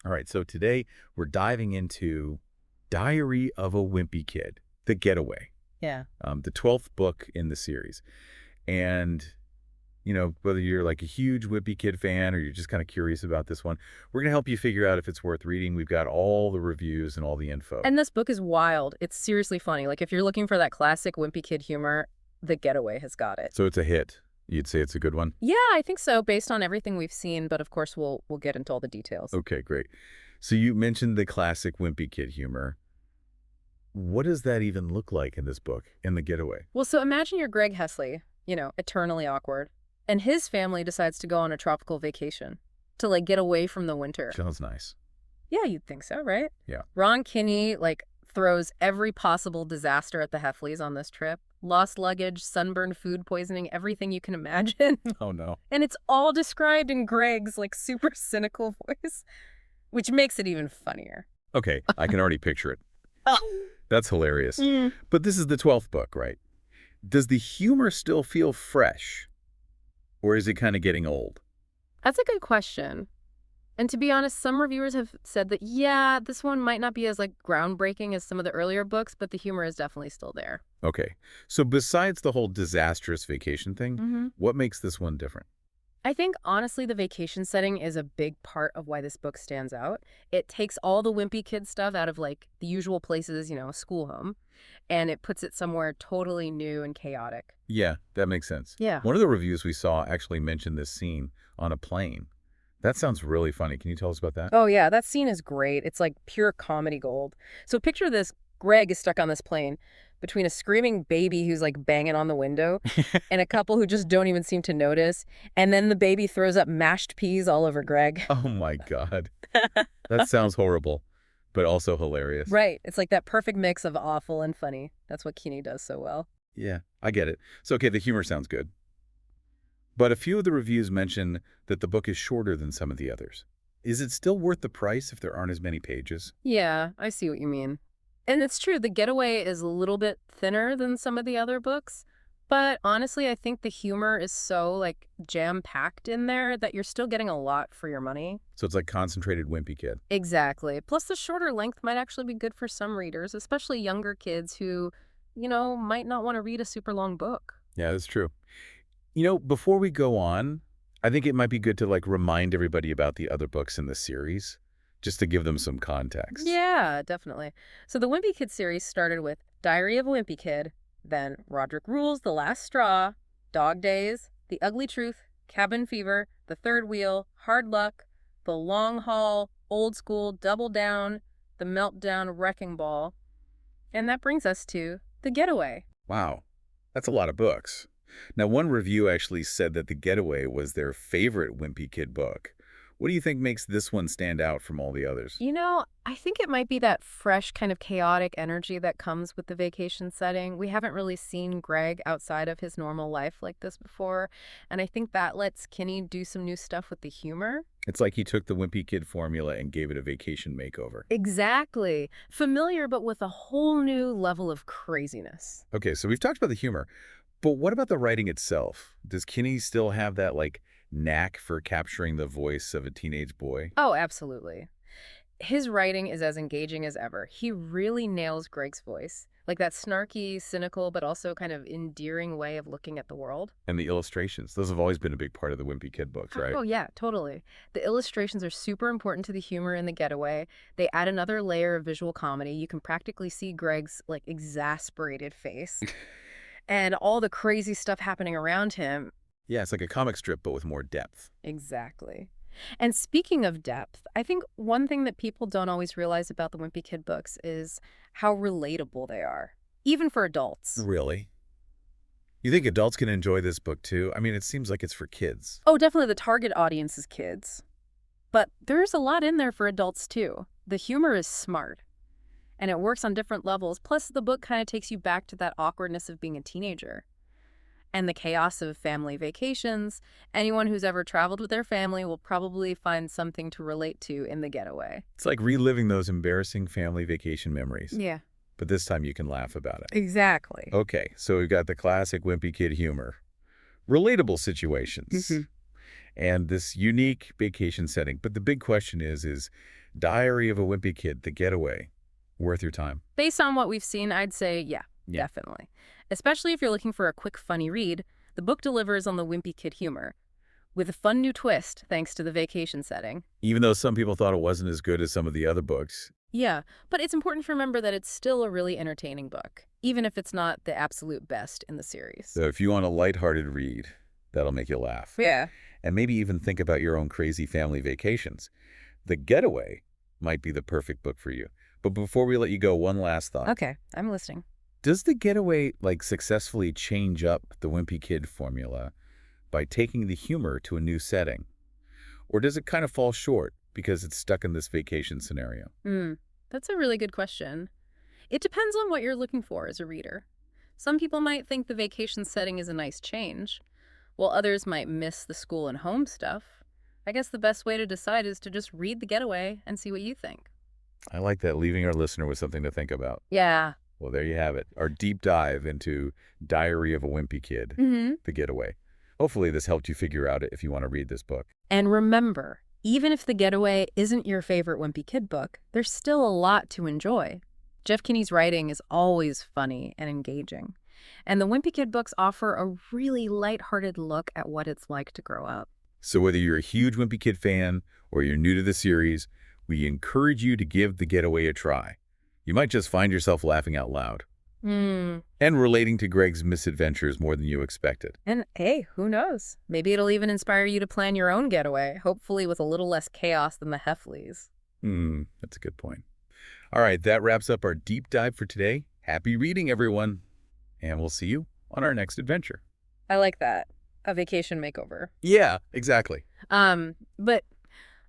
All right, so today we're diving into Diary of a Wimpy Kid, The Getaway, Yeah. the 12th book in the series. And, whether you're like a huge Wimpy Kid fan or you're just kind of curious about this one, we're going to help you figure out if it's worth reading. We've got all the reviews and all the info. And this book is wild. It's seriously funny. Like, if you're looking for that classic Wimpy Kid humor, The Getaway has got it. So it's a hit. You'd say it's a good one? Yeah, I think so, based on everything we've seen. But of course, we'll get into all the details. Okay, great. So you mentioned the classic Wimpy Kid humor. What does that even look like in this book, in The Getaway? Well, so imagine you're Greg Heffley, eternally awkward, and his family decides to go on a tropical vacation to, like, get away from the winter. Sounds nice. Yeah, you'd think so, right? Yeah. Ron Kinney, throws every possible disaster at the Heffleys on this trip. Lost luggage, sunburn, food poisoning, everything you can imagine. Oh, no. And it's all described in Greg's, super cynical voice, which makes it even funnier. Okay, I can already picture it. Oh. That's hilarious. Mm. But this is the 12th book, right? Does the humor still feel fresh? Or is it kind of getting old? That's a good question. And to be honest, some reviewers have said that, yeah, this one might not be as, groundbreaking as some of the earlier books, but the humor is definitely still there. Okay, so besides the whole disastrous vacation thing, what makes this one different? I think, honestly, the vacation setting is a big part of why this book stands out. It takes all the Wimpy Kid stuff out of, the usual places, a school home, and it puts it somewhere totally new and chaotic. Yeah, that makes sense. Yeah. One of the reviews we saw actually mentioned this scene on a plane. That sounds really funny. Can you tell us about that? Oh, yeah, that scene is great. It's pure comedy gold. So picture this. Greg is stuck on this plane between a screaming baby who's banging on the window and a couple who just don't even seem to notice. And then the baby throws up mashed peas all over Greg. Oh, my God. That sounds horrible, but also hilarious. Right. It's that perfect mix of awful and funny. That's what Kinney does so well. Yeah, I get it. So, okay, the humor sounds good. But a few of the reviews mention that the book is shorter than some of the others. Is it still worth the price if there aren't as many pages? Yeah, I see what you mean. And it's true, The Getaway is a little bit thinner than some of the other books. But honestly, I think the humor is so, jam-packed in there that you're still getting a lot for your money. So it's like concentrated Wimpy Kid. Exactly. Plus, the shorter length might actually be good for some readers, especially younger kids who, might not want to read a super long book. Yeah, that's true. Before we go on, I think it might be good to remind everybody about the other books in the series, just to give them some context. Yeah, definitely. So the Wimpy Kid series started with Diary of a Wimpy Kid, then Roderick Rules, The Last Straw, Dog Days, The Ugly Truth, Cabin Fever, The Third Wheel, Hard Luck, The Long Haul, Old School, Double Down, The Meltdown, Wrecking Ball. And that brings us to The Getaway. Wow, that's a lot of books. Now, one review actually said that The Getaway was their favorite Wimpy Kid book. What do you think makes this one stand out from all the others? I think it might be that fresh kind of chaotic energy that comes with the vacation setting. We haven't really seen Greg outside of his normal life like this before, and I think that lets Kinney do some new stuff with the humor. It's like he took the Wimpy Kid formula and gave it a vacation makeover. Exactly. Familiar, but with a whole new level of craziness. Okay, so we've talked about the humor, but what about the writing itself? Does Kinney still have that, knack for capturing the voice of a teenage boy? Oh, absolutely. His writing is as engaging as ever. He really nails Greg's voice. That snarky, cynical, but also kind of endearing way of looking at the world. And the illustrations. Those have always been a big part of the Wimpy Kid books, right? Oh, yeah, totally. The illustrations are super important to the humor in The Getaway. They add another layer of visual comedy. You can practically see Greg's, exasperated face. And all the crazy stuff happening around him. Yeah, it's like a comic strip, but with more depth. Exactly. And speaking of depth, I think one thing that people don't always realize about the Wimpy Kid books is how relatable they are, even for adults. Really? You think adults can enjoy this book, too? I mean, it seems like it's for kids. Oh, definitely the target audience is kids. But there's a lot in there for adults, too. The humor is smart. And it works on different levels. Plus, the book kind of takes you back to that awkwardness of being a teenager. And the chaos of family vacations. Anyone who's ever traveled with their family will probably find something to relate to in The Getaway. It's like reliving those embarrassing family vacation memories. Yeah. But this time you can laugh about it. Exactly. Okay, so we've got the classic Wimpy Kid humor. Relatable situations. And this unique vacation setting. But the big question is Diary of a Wimpy Kid, The Getaway. Worth your time. Based on what we've seen, I'd say, yeah, definitely. Especially if you're looking for a quick, funny read, the book delivers on the Wimpy Kid humor, with a fun new twist thanks to the vacation setting. Even though some people thought it wasn't as good as some of the other books. Yeah, but it's important to remember that it's still a really entertaining book, even if it's not the absolute best in the series. So if you want a lighthearted read, that'll make you laugh. Yeah. And maybe even think about your own crazy family vacations. The Getaway might be the perfect book for you. But before we let you go, one last thought. Okay, I'm listening. Does The Getaway, successfully change up the Wimpy Kid formula by taking the humor to a new setting? Or does it kind of fall short because it's stuck in this vacation scenario? That's a really good question. It depends on what you're looking for as a reader. Some people might think the vacation setting is a nice change, while others might miss the school and home stuff. I guess the best way to decide is to just read The Getaway and see what you think. I like that, leaving our listener with something to think about. Yeah. Well, there you have it. Our deep dive into Diary of a Wimpy Kid, The Getaway. Hopefully this helped you figure out if you want to read this book. And remember, even if The Getaway isn't your favorite Wimpy Kid book, there's still a lot to enjoy. Jeff Kinney's writing is always funny and engaging. And the Wimpy Kid books offer a really lighthearted look at what it's like to grow up. So whether you're a huge Wimpy Kid fan or you're new to the series, we encourage you to give The Getaway a try. You might just find yourself laughing out loud. And relating to Greg's misadventures more than you expected. And hey, who knows? Maybe it'll even inspire you to plan your own getaway, hopefully with a little less chaos than the Heffleys. That's a good point. All right, that wraps up our deep dive for today. Happy reading, everyone. And we'll see you on our next adventure. I like that. A vacation makeover. Yeah, exactly. But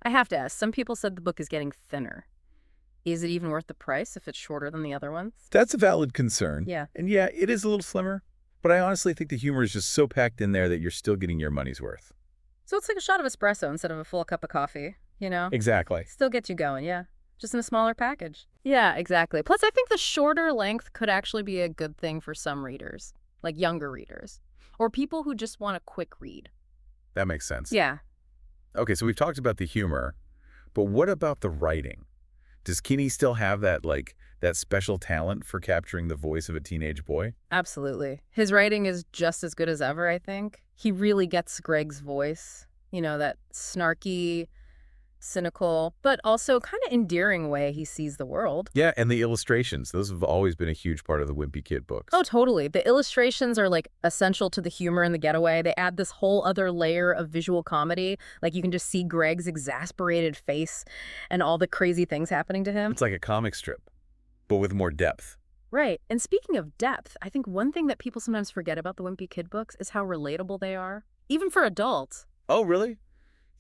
I have to ask, some people said the book is getting thinner. Is it even worth the price if it's shorter than the other ones? That's a valid concern. Yeah. And yeah, it is a little slimmer, but I honestly think the humor is just so packed in there that you're still getting your money's worth. So it's like a shot of espresso instead of a full cup of coffee, you know? Exactly. Still gets you going, yeah. Just in a smaller package. Yeah, exactly. Plus, I think the shorter length could actually be a good thing for some readers, like younger readers, or people who just want a quick read. That makes sense. Yeah. Okay, so we've talked about the humor, but what about the writing? Does Kinney still have that, that special talent for capturing the voice of a teenage boy? Absolutely. His writing is just as good as ever, I think. He really gets Greg's voice, you know, that snarky, cynical, but also kind of endearing way he sees the world. Yeah, and the illustrations. Those have always been a huge part of the Wimpy Kid books. Oh, totally. The illustrations are essential to the humor in The Getaway. They add this whole other layer of visual comedy. You can just see Greg's exasperated face and all the crazy things happening to him. It's like a comic strip, but with more depth. Right. And speaking of depth, I think one thing that people sometimes forget about the Wimpy Kid books is how relatable they are, even for adults. Oh, really?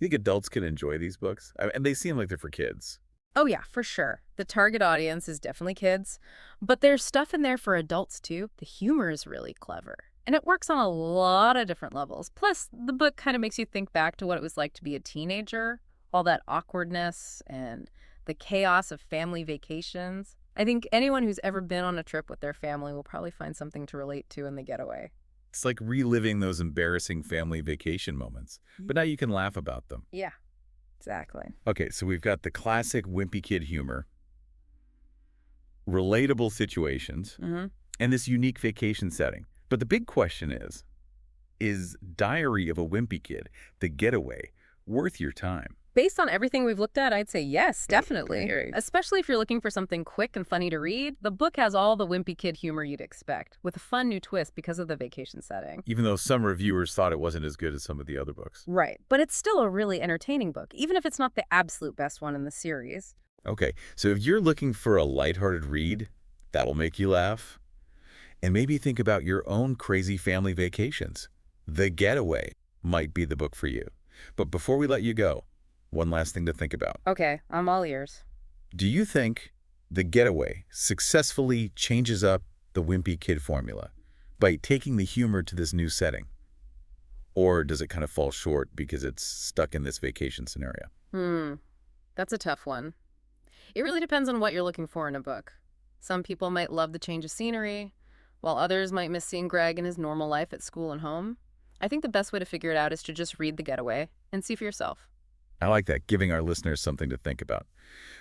You think adults can enjoy these books? And they seem like they're for kids. Oh, yeah, for sure. The target audience is definitely kids, but there's stuff in there for adults, too. The humor is really clever, and it works on a lot of different levels. Plus, the book kind of makes you think back to what it was like to be a teenager, all that awkwardness and the chaos of family vacations. I think anyone who's ever been on a trip with their family will probably find something to relate to in The Getaway. It's like reliving those embarrassing family vacation moments, but now you can laugh about them. Yeah, exactly. Okay, so we've got the classic Wimpy Kid humor, relatable situations, and this unique vacation setting. But the big question is Diary of a Wimpy Kid, The Getaway, worth your time? Based on everything we've looked at, I'd say yes, definitely. Especially if you're looking for something quick and funny to read. The book has all the Wimpy Kid humor you'd expect, with a fun new twist because of the vacation setting. Even though some reviewers thought it wasn't as good as some of the other books. Right. But it's still a really entertaining book, even if it's not the absolute best one in the series. Okay, so if you're looking for a lighthearted read, that'll make you laugh. And maybe think about your own crazy family vacations. The Getaway might be the book for you. But before we let you go, one last thing to think about. Okay, I'm all ears. Do you think The Getaway successfully changes up the Wimpy Kid formula by taking the humor to this new setting? Or does it kind of fall short because it's stuck in this vacation scenario? That's a tough one. It really depends on what you're looking for in a book. Some people might love the change of scenery, while others might miss seeing Greg in his normal life at school and home. I think the best way to figure it out is to just read The Getaway and see for yourself. I like that, giving our listeners something to think about.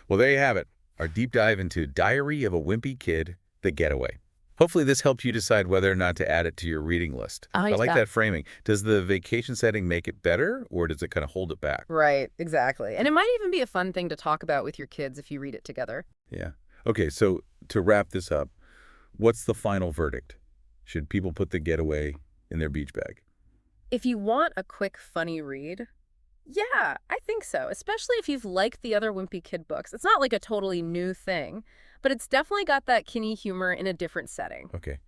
Well, there you have it, our deep dive into Diary of a Wimpy Kid, The Getaway. Hopefully this helped you decide whether or not to add it to your reading list. Oh, I like yeah. that framing. Does the vacation setting make it better, or does it kind of hold it back? Right, exactly. And it might even be a fun thing to talk about with your kids if you read it together. Yeah. Okay, so to wrap this up, what's the final verdict? Should people put The Getaway in their beach bag? If you want a quick, funny read, yeah, I think so, especially if you've liked the other Wimpy Kid books. It's not like a totally new thing, but it's definitely got that Kinney humor in a different setting. Okay.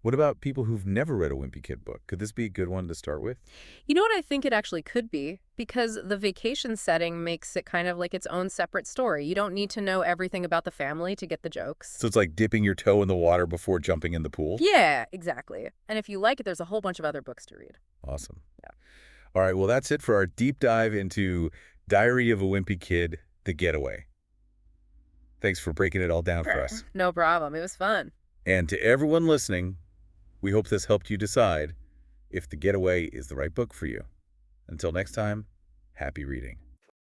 What about people who've never read a Wimpy Kid book? Could this be a good one to start with? You know what I think it actually could be? Because the vacation setting makes it kind of like its own separate story. You don't need to know everything about the family to get the jokes. So it's like dipping your toe in the water before jumping in the pool? Yeah, exactly. And if you like it, there's a whole bunch of other books to read. Awesome. Yeah. All right, well, that's it for our deep dive into Diary of a Wimpy Kid, The Getaway. Thanks for breaking it all down for us. No problem. It was fun. And to everyone listening, we hope this helped you decide if The Getaway is the right book for you. Until next time, happy reading.